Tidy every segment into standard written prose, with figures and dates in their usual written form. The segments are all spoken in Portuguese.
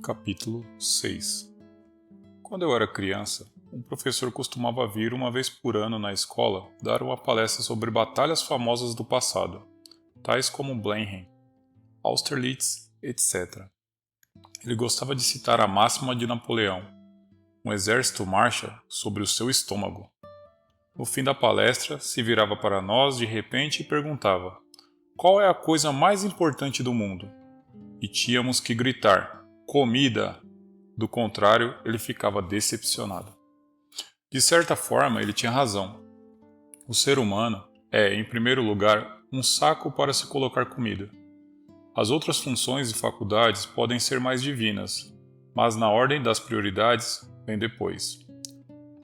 Capítulo 6. Quando eu era criança, um professor costumava vir uma vez por ano na escola dar uma palestra sobre batalhas famosas do passado, tais como Blenheim, Austerlitz, etc. Ele gostava de citar a máxima de Napoleão: um exército marcha sobre o seu estômago. No fim da palestra, se virava para nós de repente e perguntava: qual é a coisa mais importante do mundo? E tínhamos que gritar: comida! Do contrário, ele ficava decepcionado. De certa forma, ele tinha razão. O ser humano é, em primeiro lugar, um saco para se colocar comida. As outras funções e faculdades podem ser mais divinas, mas na ordem das prioridades vem depois.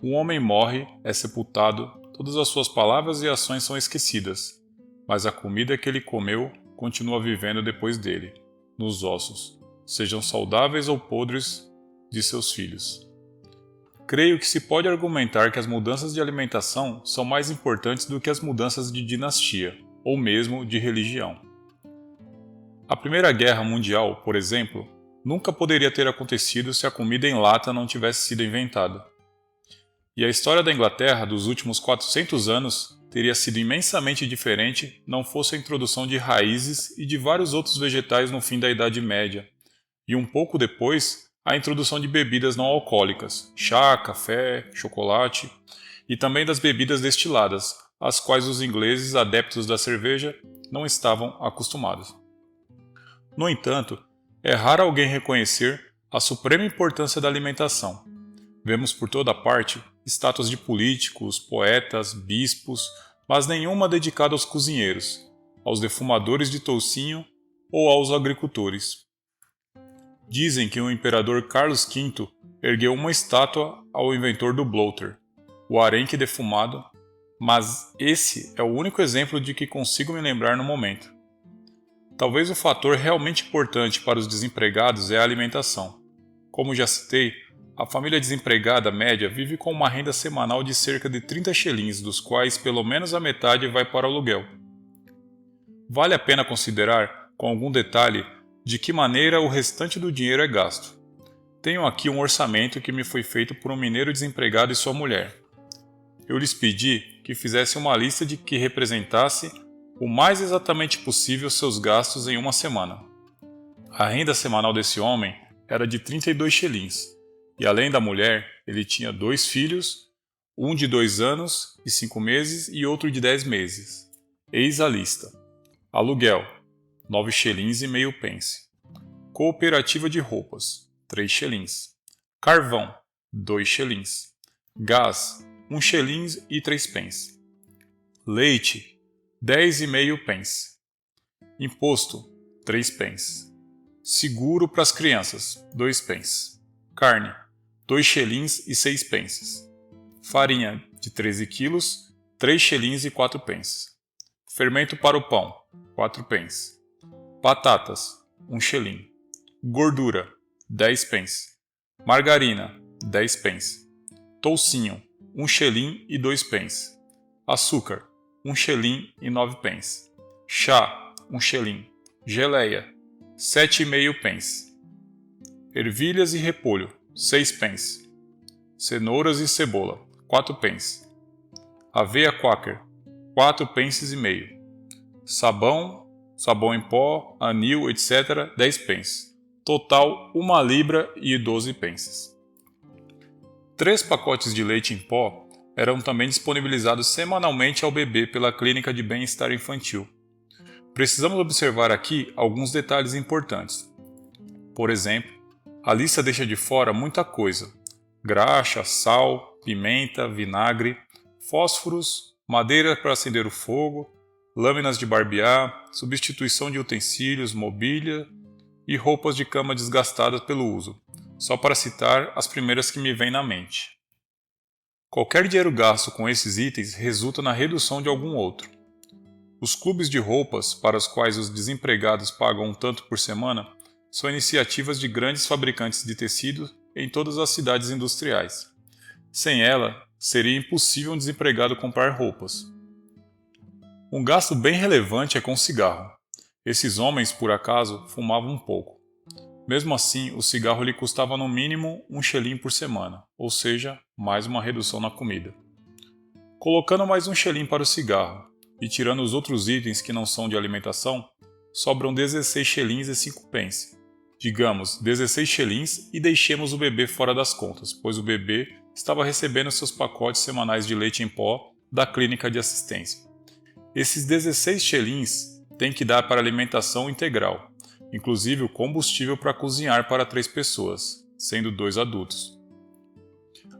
O homem morre, é sepultado, todas as suas palavras e ações são esquecidas, mas a comida que ele comeu continua vivendo depois dele, nos ossos, sejam saudáveis ou podres, de seus filhos. Creio que se pode argumentar que as mudanças de alimentação são mais importantes do que as mudanças de dinastia, ou mesmo de religião. A Primeira Guerra Mundial, por exemplo, nunca poderia ter acontecido se a comida em lata não tivesse sido inventada. E a história da Inglaterra dos últimos 400 anos teria sido imensamente diferente não fosse a introdução de raízes e de vários outros vegetais no fim da Idade Média, e um pouco depois a introdução de bebidas não alcoólicas, chá, café, chocolate, e também das bebidas destiladas, às quais os ingleses adeptos da cerveja não estavam acostumados. No entanto, é raro alguém reconhecer a suprema importância da alimentação. Vemos por toda parte estátuas de políticos, poetas, bispos, mas nenhuma dedicada aos cozinheiros, aos defumadores de toucinho ou aos agricultores. Dizem que o imperador Carlos V ergueu uma estátua ao inventor do bloater, o arenque defumado, mas esse é o único exemplo de que consigo me lembrar no momento. Talvez o fator realmente importante para os desempregados é a alimentação. Como já citei, a família desempregada média vive com uma renda semanal de cerca de 30 shillings, dos quais pelo menos a metade vai para o aluguel. Vale a pena considerar, com algum detalhe, de que maneira o restante do dinheiro é gasto. Tenho aqui um orçamento que me foi feito por um mineiro desempregado e sua mulher. Eu lhes pedi que fizessem uma lista de que representasse o mais exatamente possível seus gastos em uma semana. A renda semanal desse homem era de 32 shillings, e além da mulher, ele tinha 2 filhos, um de 2 anos e 5 meses e outro de 10 meses. Eis a lista. Aluguel, 9 shillings e meio pence. Cooperativa de roupas, 3 shillings. Carvão, 2 shillings. Gás, 1 shillings e 3 pence. Leite, 10 e meio pence. Imposto, 3 pence. Seguro para as crianças, 2 pence. Carne, 2 shillings e 6 pences. Farinha, de 13 quilos, 3 shillings e 4 pences. Fermento para o pão, 4 pences. Batatas, 1 shilling. Gordura, 10 pence. Margarina, 10 pence. Toucinho, 1 shilling e 2 pence. Açúcar, 1 shilling e 9 pence. Chá, 1 shilling. Geleia, 7,5 pence. Ervilhas e repolho, 6 pence. Cenouras e cebola, 4 pence. Aveia Quaker, 4 pences e meio. Sabão em pó, anil, etc., 10 pence. Total, 1 libra e 12 pences. 3 pacotes de leite em pó eram também disponibilizados semanalmente ao bebê pela Clínica de Bem-Estar Infantil. Precisamos observar aqui alguns detalhes importantes. Por exemplo, a lista deixa de fora muita coisa: graxa, sal, pimenta, vinagre, fósforos, madeira para acender o fogo, lâminas de barbear, substituição de utensílios, mobília e roupas de cama desgastadas pelo uso, só para citar as primeiras que me vêm na mente. Qualquer dinheiro gasto com esses itens resulta na redução de algum outro. Os clubes de roupas, para os quais os desempregados pagam um tanto por semana, são iniciativas de grandes fabricantes de tecido em todas as cidades industriais. Sem ela, seria impossível um desempregado comprar roupas. Um gasto bem relevante é com cigarro. Esses homens, por acaso, fumavam um pouco. Mesmo assim, o cigarro lhe custava no mínimo um shilling por semana, ou seja, mais uma redução na comida. Colocando mais um shilling para o cigarro e tirando os outros itens que não são de alimentação, sobram 16 shillings e 5 pence. Digamos, 16 shillings e deixemos o bebê fora das contas, pois o bebê estava recebendo seus pacotes semanais de leite em pó da clínica de assistência. Esses 16 shillings têm que dar para alimentação integral, inclusive o combustível para cozinhar para 3 pessoas, sendo 2 adultos.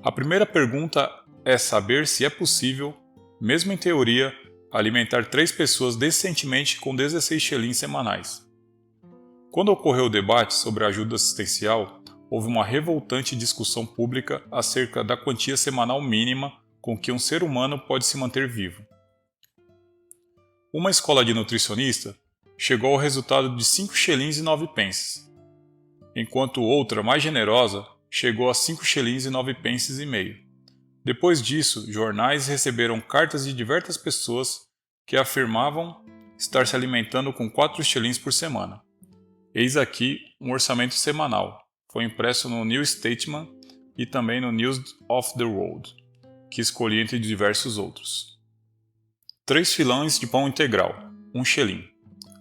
A primeira pergunta é saber se é possível, mesmo em teoria, alimentar 3 pessoas decentemente com 16 shillings semanais. Quando ocorreu o debate sobre a ajuda assistencial, houve uma revoltante discussão pública acerca da quantia semanal mínima com que um ser humano pode se manter vivo. Uma escola de nutricionista chegou ao resultado de 5 shillings e 9 pences, enquanto outra, mais generosa, chegou a 5 shillings e 9 pences e meio. Depois disso, jornais receberam cartas de diversas pessoas que afirmavam estar se alimentando com 4 shillings por semana. Eis aqui um orçamento semanal. Foi impresso no New Statesman e também no News of the World, que escolhi entre diversos outros. 3 filões de pão integral, 1 shilling.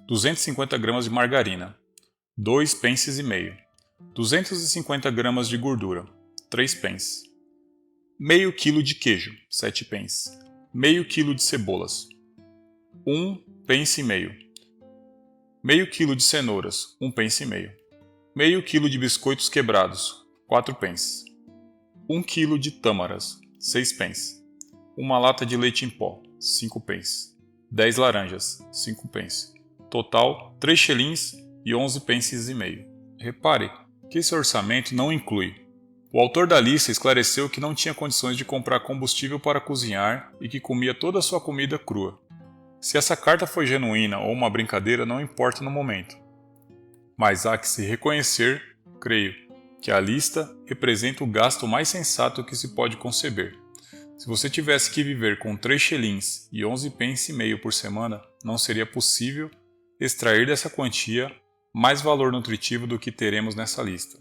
250 gramas de margarina, 2 pences e meio. 250 gramas de gordura, 3 pences. Meio quilo de queijo, 7 pences. Meio quilo de cebolas, 1 pence e meio. Meio quilo de cenouras, 1 pence e meio. Meio quilo de biscoitos quebrados, 4 pences. 1 quilo de tâmaras, 6 pences. Uma lata de leite em pó, 5 pences. 10 laranjas, 5 pences. Total, 3 shillings e 11 pences e meio. Repare que esse orçamento não inclui. O autor da lista esclareceu que não tinha condições de comprar combustível para cozinhar e que comia toda a sua comida crua. Se essa carta foi genuína ou uma brincadeira não importa no momento. Mas há que se reconhecer, creio, que a lista representa o gasto mais sensato que se pode conceber. Se você tivesse que viver com 3 shillings e 11 pence e meio por semana, não seria possível extrair dessa quantia mais valor nutritivo do que teremos nessa lista.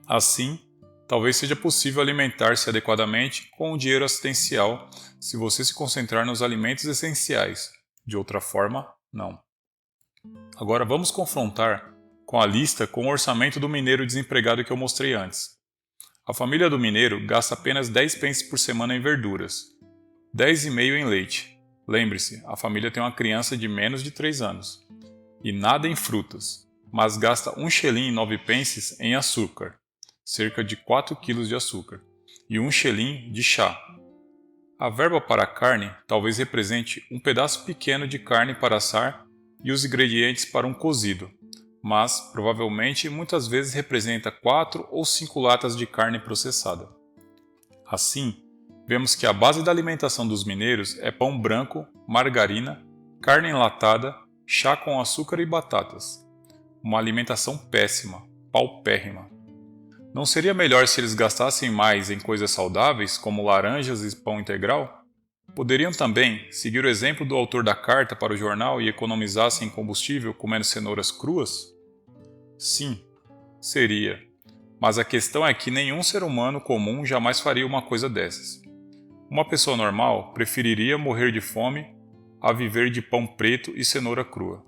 Assim, talvez seja possível alimentar-se adequadamente com o dinheiro assistencial se você se concentrar nos alimentos essenciais. De outra forma, não. Agora vamos confrontar com a lista com o orçamento do mineiro desempregado que eu mostrei antes. A família do mineiro gasta apenas 10 pences por semana em verduras, 10,5 em leite. Lembre-se, a família tem uma criança de menos de 3 anos. E nada em frutas, mas gasta 1 shilling e 9 pences em açúcar, cerca de 4 kg de açúcar, e 1 shilling de chá. A verba para a carne talvez represente um pedaço pequeno de carne para assar e os ingredientes para um cozido, mas provavelmente muitas vezes representa 4 ou 5 latas de carne processada. Assim, vemos que a base da alimentação dos mineiros é pão branco, margarina, carne enlatada, chá com açúcar e batatas. Uma alimentação péssima, paupérrima. Não seria melhor se eles gastassem mais em coisas saudáveis, como laranjas e pão integral? Poderiam também seguir o exemplo do autor da carta para o jornal e economizassem em combustível comendo cenouras cruas? Sim, seria. Mas a questão é que nenhum ser humano comum jamais faria uma coisa dessas. Uma pessoa normal preferiria morrer de fome a viver de pão preto e cenoura crua.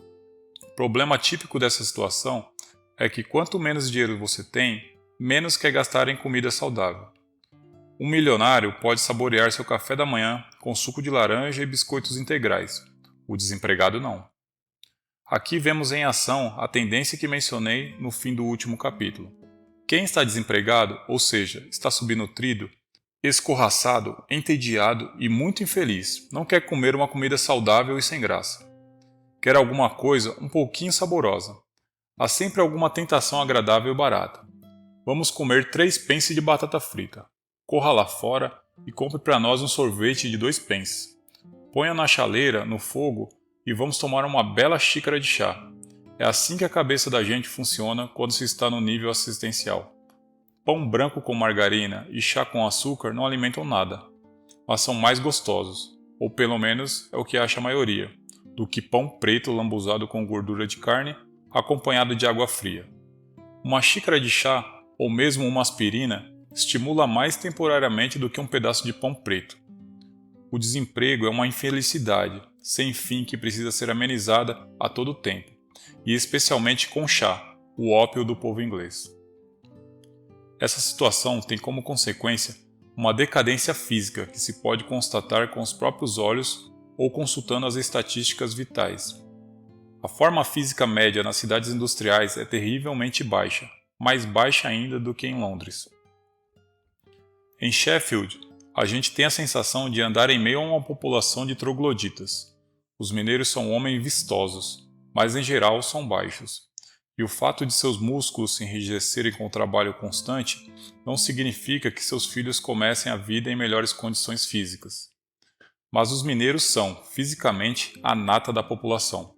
O problema típico dessa situação é que quanto menos dinheiro você tem, menos quer gastar em comida saudável. Um milionário pode saborear seu café da manhã com suco de laranja e biscoitos integrais. O desempregado não. Aqui vemos em ação a tendência que mencionei no fim do último capítulo. Quem está desempregado, ou seja, está subnutrido, escorraçado, entediado e muito infeliz, não quer comer uma comida saudável e sem graça. Quer alguma coisa um pouquinho saborosa. Há sempre alguma tentação agradável e barata. Vamos comer 3 pences de batata frita. Corra lá fora e compre para nós um sorvete de 2 pences. Ponha na chaleira, no fogo, e vamos tomar uma bela xícara de chá. É assim que a cabeça da gente funciona quando se está no nível assistencial. Pão branco com margarina e chá com açúcar não alimentam nada, mas são mais gostosos, ou pelo menos é o que acha a maioria, do que pão preto lambuzado com gordura de carne, acompanhado de água fria. Uma xícara de chá, ou mesmo uma aspirina, estimula mais temporariamente do que um pedaço de pão preto. O desemprego é uma infelicidade sem fim que precisa ser amenizada a todo tempo, e especialmente com chá, o ópio do povo inglês. Essa situação tem como consequência uma decadência física que se pode constatar com os próprios olhos ou consultando as estatísticas vitais. A forma física média nas cidades industriais é terrivelmente baixa, mais baixa ainda do que em Londres. Em Sheffield, a gente tem a sensação de andar em meio a uma população de trogloditas. Os mineiros são homens vistosos, mas em geral são baixos. E o fato de seus músculos se enrijecerem com o trabalho constante não significa que seus filhos comecem a vida em melhores condições físicas. Mas os mineiros são, fisicamente, a nata da população.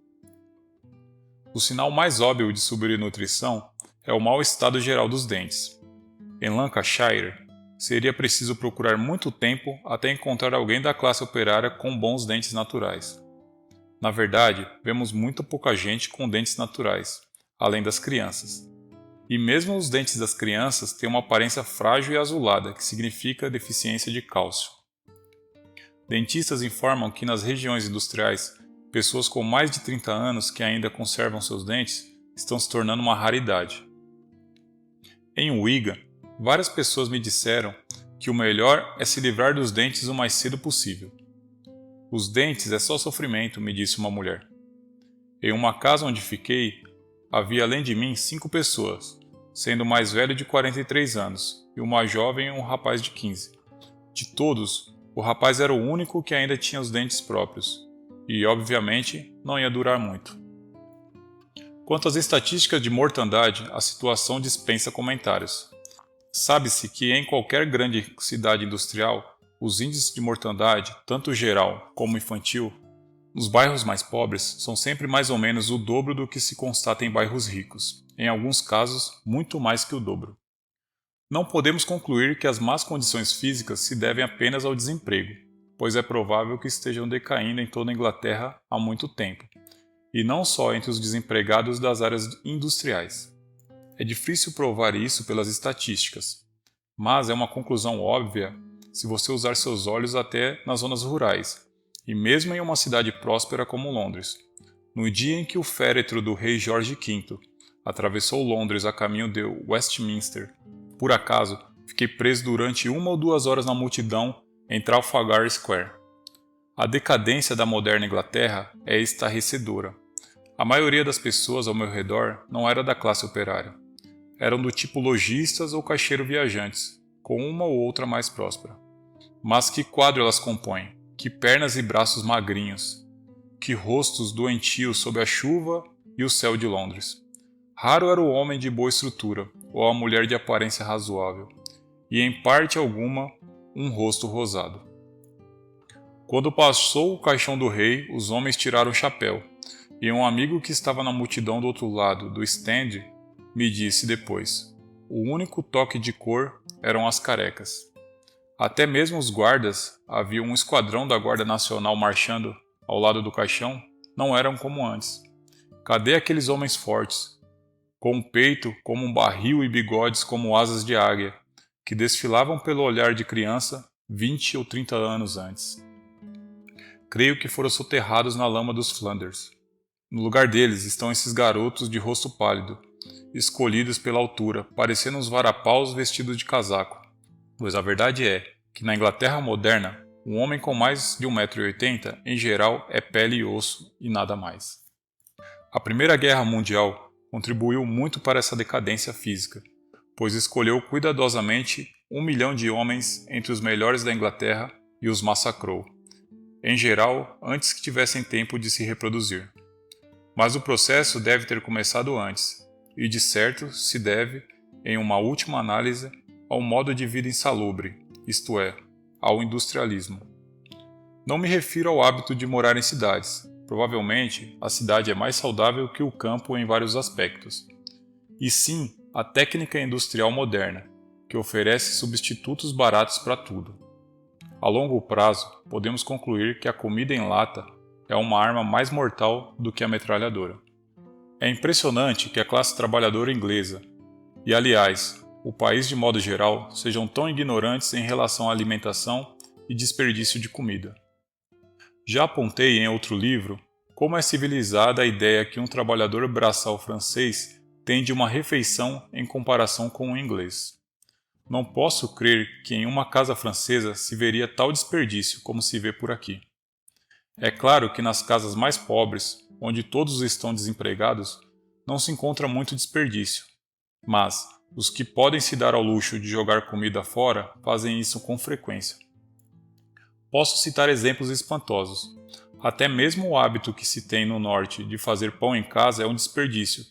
O sinal mais óbvio de subnutrição é o mau estado geral dos dentes. Em Lancashire, seria preciso procurar muito tempo até encontrar alguém da classe operária com bons dentes naturais. Na verdade, vemos muito pouca gente com dentes naturais, além das crianças. E mesmo os dentes das crianças têm uma aparência frágil e azulada, que significa deficiência de cálcio. Dentistas informam que nas regiões industriais, pessoas com mais de 30 anos que ainda conservam seus dentes estão se tornando uma raridade. Em Wigan, várias pessoas me disseram que o melhor é se livrar dos dentes o mais cedo possível. Os dentes é só sofrimento, me disse uma mulher. Em uma casa onde fiquei, havia além de mim 5 pessoas, sendo o mais velho de 43 anos e o mais jovem um rapaz de 15. De todos, o rapaz era o único que ainda tinha os dentes próprios e, obviamente, não ia durar muito. Quanto às estatísticas de mortandade, a situação dispensa comentários. Sabe-se que em qualquer grande cidade industrial, os índices de mortandade, tanto geral como infantil, nos bairros mais pobres são sempre mais ou menos o dobro do que se constata em bairros ricos, em alguns casos, muito mais que o dobro. Não podemos concluir que as más condições físicas se devem apenas ao desemprego, pois é provável que estejam decaindo em toda a Inglaterra há muito tempo, e não só entre os desempregados das áreas industriais. É difícil provar isso pelas estatísticas, mas é uma conclusão óbvia se você usar seus olhos até nas zonas rurais, e mesmo em uma cidade próspera como Londres. No dia em que o féretro do rei Jorge V atravessou Londres a caminho de Westminster, por acaso, fiquei preso durante 1 ou 2 horas na multidão em Trafalgar Square. A decadência da moderna Inglaterra é estarrecedora. A maioria das pessoas ao meu redor não era da classe operária. Eram do tipo lojistas ou caixeiro viajantes, com uma ou outra mais próspera. Mas que quadro elas compõem, que pernas e braços magrinhos, que rostos doentios sob a chuva e o céu de Londres. Raro era o homem de boa estrutura, ou a mulher de aparência razoável, e em parte alguma, um rosto rosado. Quando passou o caixão do rei, os homens tiraram o chapéu, e um amigo que estava na multidão do outro lado do stand me disse depois: o único toque de cor eram as carecas. Até mesmo os guardas, havia um esquadrão da Guarda Nacional marchando ao lado do caixão, não eram como antes. Cadê aqueles homens fortes, com um peito como um barril e bigodes como asas de águia, que desfilavam pelo olhar de criança 20 ou 30 anos antes? Creio que foram soterrados na lama dos Flanders. No lugar deles estão esses garotos de rosto pálido, escolhidos pela altura, parecendo uns varapaus vestidos de casaco. Pois a verdade é que na Inglaterra moderna, um homem com mais de 1,80 m, em geral, é pele e osso e nada mais. A Primeira Guerra Mundial contribuiu muito para essa decadência física, pois escolheu cuidadosamente 1 milhão de homens entre os melhores da Inglaterra e os massacrou, em geral, antes que tivessem tempo de se reproduzir. Mas o processo deve ter começado antes, e de certo se deve, em uma última análise, ao modo de vida insalubre, isto é, ao industrialismo. Não me refiro ao hábito de morar em cidades. Provavelmente, a cidade é mais saudável que o campo em vários aspectos. E sim, a técnica industrial moderna, que oferece substitutos baratos para tudo. A longo prazo, podemos concluir que a comida em lata é uma arma mais mortal do que a metralhadora. É impressionante que a classe trabalhadora inglesa, e, aliás, o país de modo geral, sejam tão ignorantes em relação à alimentação e desperdício de comida. Já apontei em outro livro como é civilizada a ideia que um trabalhador braçal francês tem de uma refeição em comparação com o inglês. Não posso crer que em uma casa francesa se veria tal desperdício como se vê por aqui. É claro que nas casas mais pobres, onde todos estão desempregados, não se encontra muito desperdício, mas os que podem se dar ao luxo de jogar comida fora fazem isso com frequência. Posso citar exemplos espantosos. Até mesmo o hábito que se tem no norte de fazer pão em casa é um desperdício,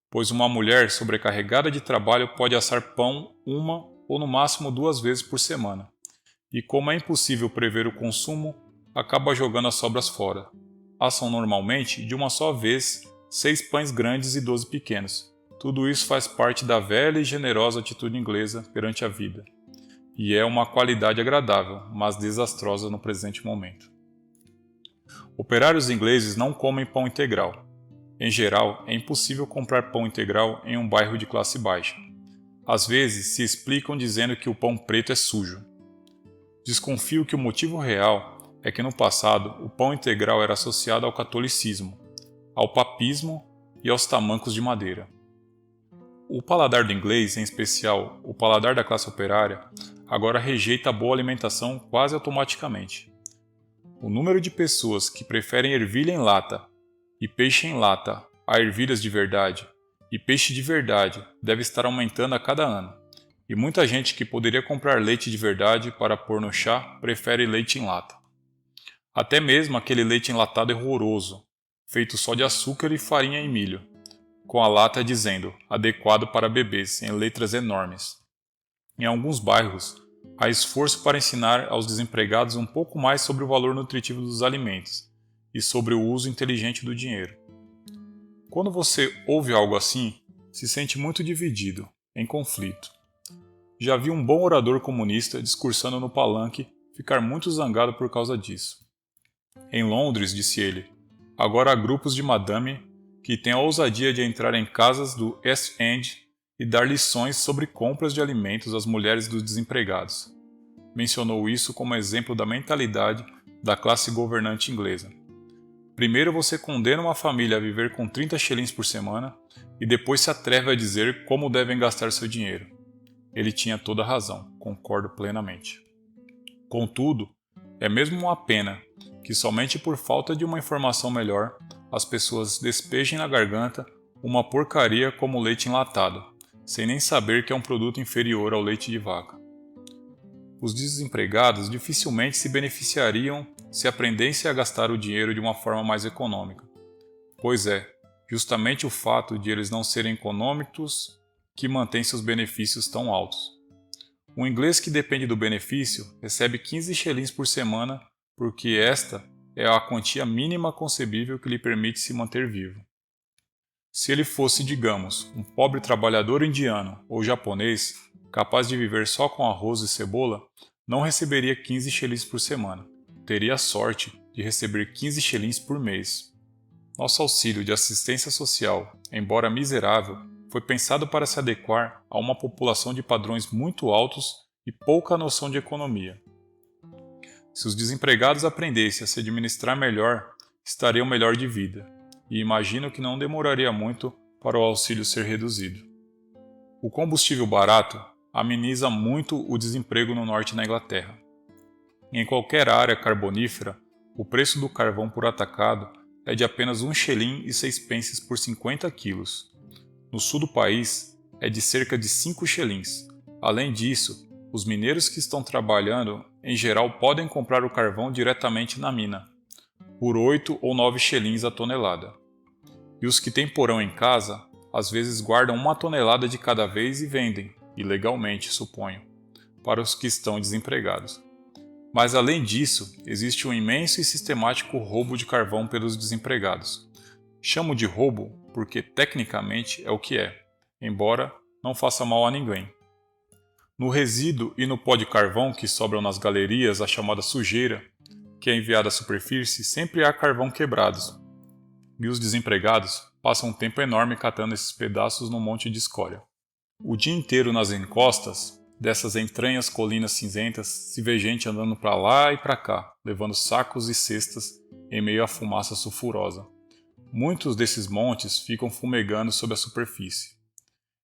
pois uma mulher sobrecarregada de trabalho pode assar pão uma ou no máximo 2 vezes por semana. E como é impossível prever o consumo, acaba jogando as sobras fora. Assam normalmente, de uma só vez, 6 pães grandes e 12 pequenos. Tudo isso faz parte da velha e generosa atitude inglesa perante a vida. E é uma qualidade agradável, mas desastrosa no presente momento. Operários ingleses não comem pão integral. Em geral, é impossível comprar pão integral em um bairro de classe baixa. Às vezes, se explicam dizendo que o pão preto é sujo. Desconfio que o motivo real é que no passado o pão integral era associado ao catolicismo, ao papismo e aos tamancos de madeira. O paladar do inglês, em especial o paladar da classe operária, agora rejeita a boa alimentação quase automaticamente. O número de pessoas que preferem ervilha em lata e peixe em lata a ervilhas de verdade e peixe de verdade deve estar aumentando a cada ano. E muita gente que poderia comprar leite de verdade para pôr no chá prefere leite em lata. Até mesmo aquele leite enlatado é horroroso, feito só de açúcar e farinha e milho, com a lata dizendo adequado para bebês em letras enormes. Em alguns bairros, há esforço para ensinar aos desempregados um pouco mais sobre o valor nutritivo dos alimentos e sobre o uso inteligente do dinheiro. Quando você ouve algo assim, se sente muito dividido, em conflito. Já vi um bom orador comunista discursando no palanque ficar muito zangado por causa disso. Em Londres, disse ele, agora há grupos de madame que têm a ousadia de entrar em casas do East End e dar lições sobre compras de alimentos às mulheres dos desempregados. Mencionou isso como exemplo da mentalidade da classe governante inglesa. Primeiro você condena uma família a viver com 30 shillings por semana e depois se atreve a dizer como devem gastar seu dinheiro. Ele tinha toda a razão, concordo plenamente. Contudo, é mesmo uma pena que somente por falta de uma informação melhor as pessoas despejem na garganta uma porcaria como leite enlatado, sem nem saber que é um produto inferior ao leite de vaca. Os desempregados dificilmente se beneficiariam se aprendessem a gastar o dinheiro de uma forma mais econômica. Pois é, justamente o fato de eles não serem econômicos que mantém seus benefícios tão altos. Um inglês que depende do benefício recebe 15 shillings por semana porque esta é a quantia mínima concebível que lhe permite se manter vivo. Se ele fosse, digamos, um pobre trabalhador indiano ou japonês, capaz de viver só com arroz e cebola, não receberia 15 shillings por semana. Teria a sorte de receber 15 shillings por mês. Nosso auxílio de assistência social, embora miserável, foi pensado para se adequar a uma população de padrões muito altos e pouca noção de economia. Se os desempregados aprendessem a se administrar melhor, estariam melhor de vida, e imagino que não demoraria muito para o auxílio ser reduzido. O combustível barato ameniza muito o desemprego no norte da Inglaterra. Em qualquer área carbonífera, o preço do carvão por atacado é de apenas 1 shilling e 6 pences por 50 quilos. No sul do país, é de cerca de 5 shillings. Além disso, os mineiros que estão trabalhando, em geral, podem comprar o carvão diretamente na mina, por 8 ou 9 shillings a tonelada. E os que têm porão em casa, às vezes guardam 1 tonelada de cada vez e vendem, ilegalmente, suponho, para os que estão desempregados. Mas além disso, existe um imenso e sistemático roubo de carvão pelos desempregados. Chamo de roubo porque tecnicamente é o que é, embora não faça mal a ninguém. No resíduo e no pó de carvão que sobram nas galerias, a chamada sujeira, que é enviada à superfície, sempre há carvão quebrados. E os desempregados passam um tempo enorme catando esses pedaços num monte de escória. O dia inteiro nas encostas dessas entranhas colinas cinzentas se vê gente andando para lá e para cá, levando sacos e cestas em meio à fumaça sulfurosa. Muitos desses montes ficam fumegando sob a superfície,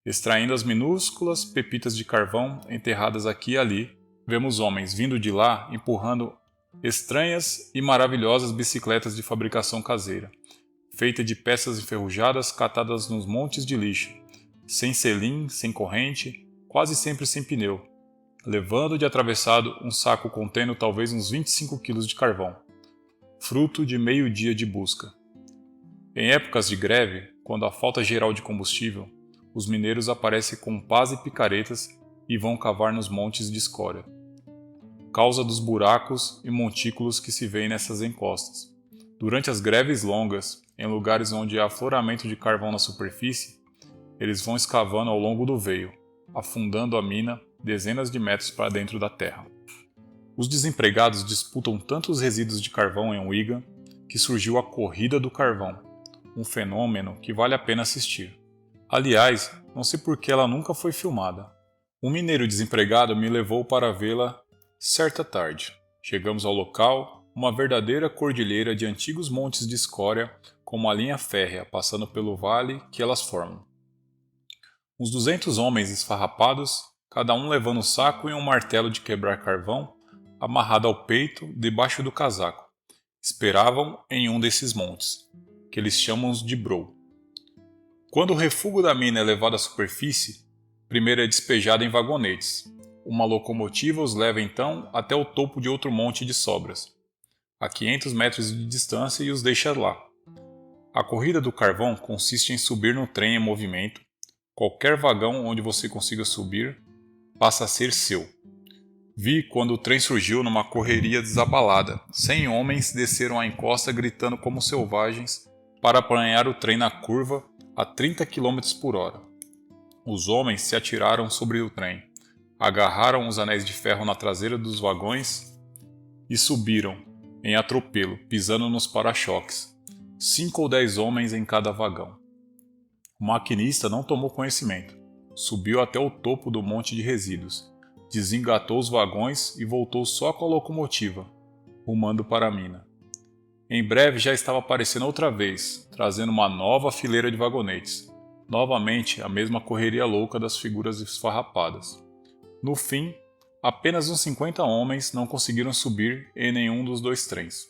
extraindo as minúsculas pepitas de carvão enterradas aqui e ali. Vemos homens vindo de lá empurrando estranhas e maravilhosas bicicletas de fabricação caseira, feita de peças enferrujadas catadas nos montes de lixo, sem selim, sem corrente, quase sempre sem pneu, levando de atravessado um saco contendo talvez uns 25 quilos de carvão, fruto de meio dia de busca. Em épocas de greve, quando há falta geral de combustível, os mineiros aparecem com pás e picaretas e vão cavar nos montes de escória, causa dos buracos e montículos que se vêem nessas encostas. Durante as greves longas, em lugares onde há afloramento de carvão na superfície, eles vão escavando ao longo do veio, afundando a mina dezenas de metros para dentro da terra. Os desempregados disputam tantos resíduos de carvão em Wigan que surgiu a Corrida do Carvão, um fenômeno que vale a pena assistir. Aliás, não sei por que ela nunca foi filmada. Um mineiro desempregado me levou para vê-la certa tarde. Chegamos ao local, uma verdadeira cordilheira de antigos montes de escória com uma linha férrea passando pelo vale que elas formam. Uns 200 homens esfarrapados, cada um levando um saco e um martelo de quebrar carvão amarrado ao peito debaixo do casaco, esperavam em um desses montes, que eles chamam de brow. Quando o refúgio da mina é levado à superfície, primeiro é despejado em vagonetes. Uma locomotiva os leva então até o topo de outro monte de sobras, a 500 metros de distância, e os deixa lá. A corrida do carvão consiste em subir no trem em movimento. Qualquer vagão onde você consiga subir passa a ser seu. Vi quando o trem surgiu numa correria desabalada. 100 homens desceram a encosta gritando como selvagens para apanhar o trem na curva a 30 km por hora. Os homens se atiraram sobre o trem, agarraram os anéis de ferro na traseira dos vagões e subiram, em atropelo, pisando nos para-choques. 5 ou 10 homens em cada vagão. O maquinista não tomou conhecimento. Subiu até o topo do monte de resíduos, desengatou os vagões e voltou só com a locomotiva, rumando para a mina. Em breve já estava aparecendo outra vez, trazendo uma nova fileira de vagonetes. Novamente a mesma correria louca das figuras esfarrapadas. No fim, apenas uns 50 homens não conseguiram subir em nenhum dos dois trens.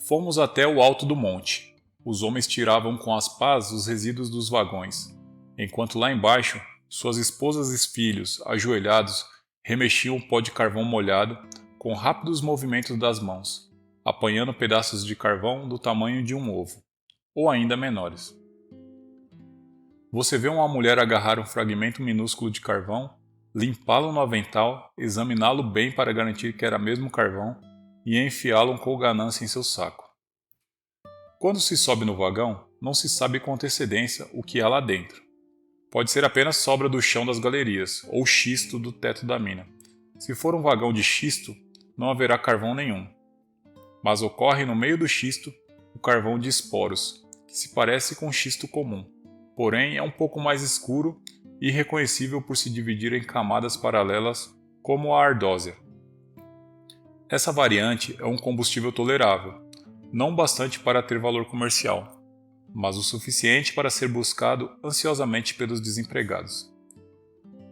Fomos até o alto do monte. Os homens tiravam com as pás os resíduos dos vagões, enquanto lá embaixo, suas esposas e filhos, ajoelhados, remexiam o pó de carvão molhado com rápidos movimentos das mãos, apanhando pedaços de carvão do tamanho de um ovo, ou ainda menores. Você vê uma mulher agarrar um fragmento minúsculo de carvão, limpá-lo no avental, examiná-lo bem para garantir que era mesmo carvão e enfiá-lo com ganância em seu saco. Quando se sobe no vagão, não se sabe com antecedência o que há lá dentro. Pode ser apenas sobra do chão das galerias ou xisto do teto da mina. Se for um vagão de xisto, não haverá carvão nenhum. Mas ocorre no meio do xisto o carvão de esporos, que se parece com xisto comum, porém é um pouco mais escuro e reconhecível por se dividir em camadas paralelas como a ardósia. Essa variante é um combustível tolerável, não bastante para ter valor comercial, mas o suficiente para ser buscado ansiosamente pelos desempregados.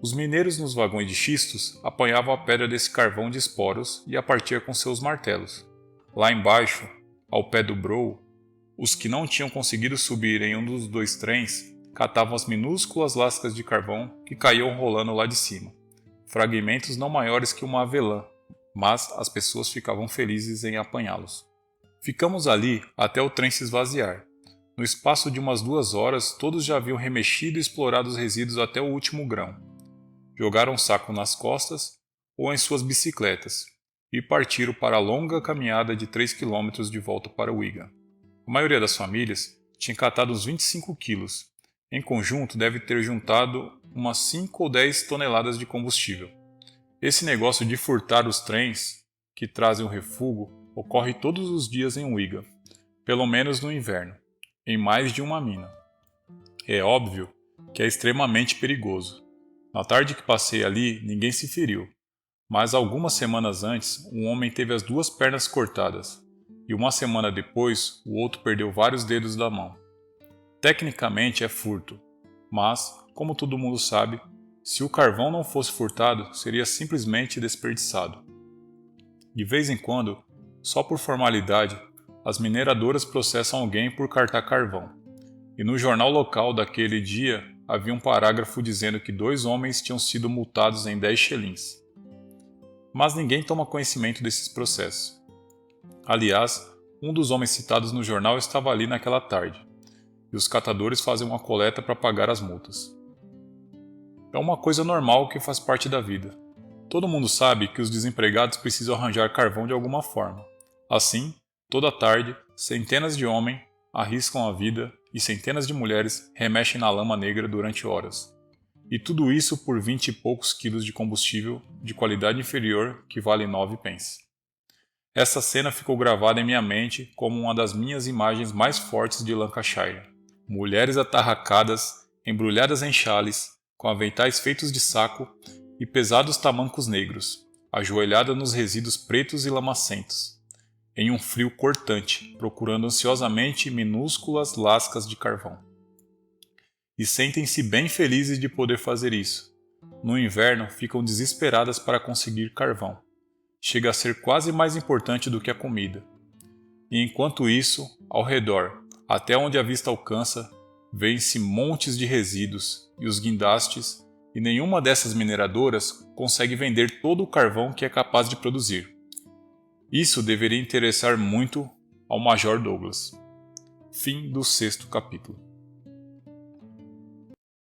Os mineiros nos vagões de xistos apanhavam a pedra desse carvão de esporos e a partiam com seus martelos. Lá embaixo, ao pé do brow, os que não tinham conseguido subir em um dos dois trens catavam as minúsculas lascas de carvão que caíam rolando lá de cima, fragmentos não maiores que uma avelã, mas as pessoas ficavam felizes em apanhá-los. Ficamos ali até o trem se esvaziar. No espaço de umas 2 horas, todos já haviam remexido e explorado os resíduos até o último grão. Jogaram o saco nas costas ou em suas bicicletas e partiram para a longa caminhada de 3 km de volta para Wigan. A maioria das famílias tinha catado uns 25 quilos. Em conjunto, deve ter juntado umas 5 ou 10 toneladas de combustível. Esse negócio de furtar os trens que trazem o refúgio ocorre todos os dias em Wigan, pelo menos no inverno, em mais de uma mina. É óbvio que é extremamente perigoso. Na tarde que passei ali, ninguém se feriu, mas algumas semanas antes, um homem teve as 2 pernas cortadas, e uma semana depois, o outro perdeu vários dedos da mão. Tecnicamente é furto, mas, como todo mundo sabe, se o carvão não fosse furtado, seria simplesmente desperdiçado. De vez em quando, só por formalidade, as mineradoras processam alguém por cartar carvão. E no jornal local daquele dia havia um parágrafo dizendo que 2 homens tinham sido multados em 10 shillings. Mas ninguém toma conhecimento desses processos. Aliás, um dos homens citados no jornal estava ali naquela tarde, e os catadores fazem uma coleta para pagar as multas. É uma coisa normal que faz parte da vida. Todo mundo sabe que os desempregados precisam arranjar carvão de alguma forma. Assim, toda tarde, centenas de homens arriscam a vida e centenas de mulheres remexem na lama negra durante horas. E tudo isso por 20 e poucos quilos de combustível de qualidade inferior que vale 9 pence. Essa cena ficou gravada em minha mente como uma das minhas imagens mais fortes de Lancashire. Mulheres atarracadas, embrulhadas em chales, com aventais feitos de saco e pesados tamancos negros, ajoelhadas nos resíduos pretos e lamacentos, em um frio cortante, procurando ansiosamente minúsculas lascas de carvão. E sentem-se bem felizes de poder fazer isso. No inverno, ficam desesperadas para conseguir carvão. Chega a ser quase mais importante do que a comida. E enquanto isso, ao redor, até onde a vista alcança, vêem-se montes de resíduos e os guindastes, e nenhuma dessas mineradoras consegue vender todo o carvão que é capaz de produzir. Isso deveria interessar muito ao Major Douglas. Fim do 6º capítulo.